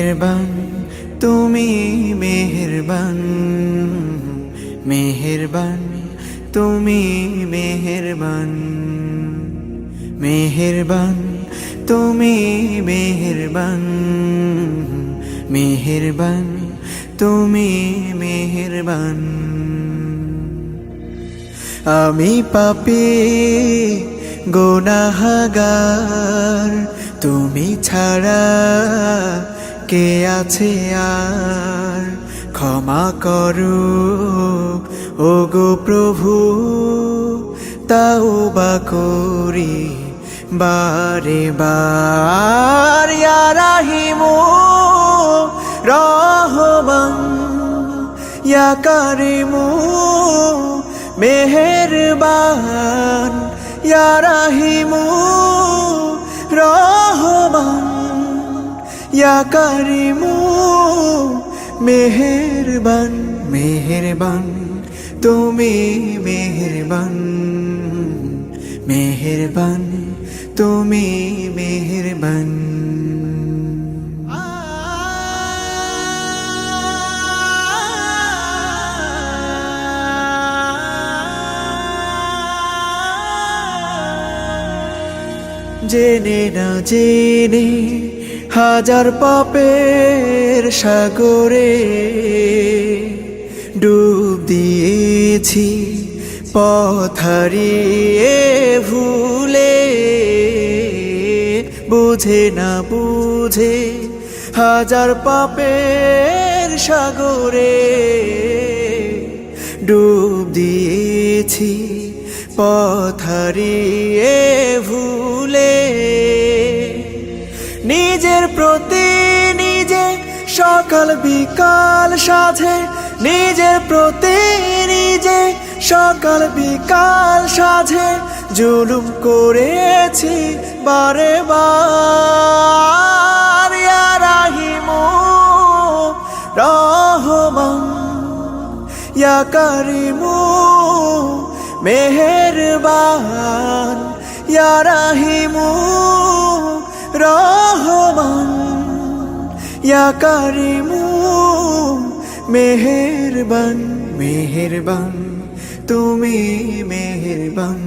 মেহেরবান তুমি মেহেরবান, মেহেরবান তুমি মেহেরবান, মেহেরবান তুমি মেহেরবান, মেহেরবান তুমি মেহেরবান। আমি পাপী গুনাহগার, তুমি ছাড়া কে আছে আর? ক্ষমা করো ওগো প্রভু, তাওবা করি বারে বার। ইয়া রাহিমু রহমান, ইয়া কারিমু মেহেরবান, ইয়া রাহিমু রহমান, ইয়া কারিমু মেহেরবান। মেহেরবান তুমি মেহেরবান, মেহেরবান তুমি মেহেরবান। জেনে না জেনে হাজার পাপের সাগরে ডুব দিয়েছি, পথ হারিয়ে ভুলে। বুঝে না বুঝে হাজার পাপের সাগরে ডুব দিয়েছি, পথ হারিয়ে ভুলে। নিজের প্রতি নিজে সকাল বিকাল সাধে, নিজের প্রতি নিজে সকাল বিকাল সাধে জুলুম করেছি বারে বার। ইয়া রাহিমু রহমান, ইয়া কারিমু মেহেরবান, ইয়া রাহিমু রহমান, ইয়া কারিমু মেহেরবান। মেহেরবান তুমি মেহেরবান,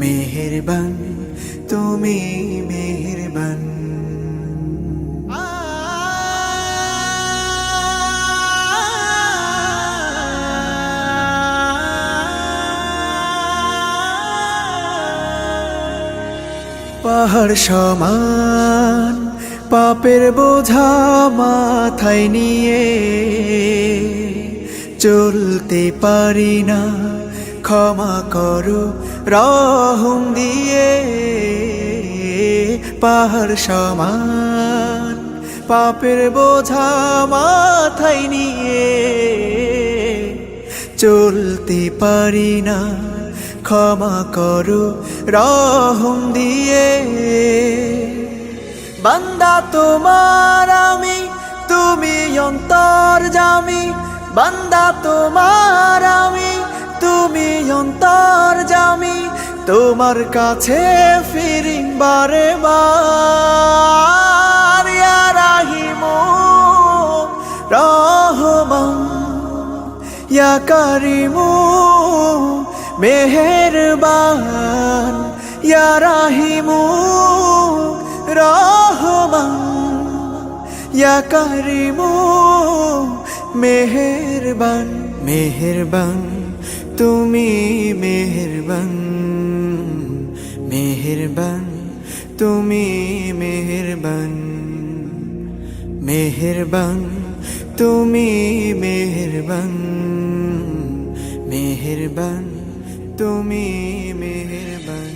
মেহেরবান তুমি মেহেরবান। পাহাড় সমান পাপের বোঝা মাথায় নিয়ে চলতে পারি না, ক্ষমা করো রহম দিয়ে। পাহাড় সমান পাপের বোঝা মাথায় নিয়ে চলতে পারি না, ক্ষমা করো রহম দিয়ে। বান্দা তোমার আমি, তুমি অন্তর্যামী। বান্দা তোমার আমি, তুমি অন্তর্যামী। তোমার কাছে ফিরি বারে বার। ইয়া রাহিমু রহমান, ইয়া কারিমু মেহেরবান, ইয়া রাহিমু রহমান, ইয়া কারিমু মেহেরবান। মেহেরবান তুমি মেহেরবান, মেহেরবান তুমি মেহেরবান, মেহেরবান তুমি মেহেরবান, মেহেরবান তুমি মেহেরবান।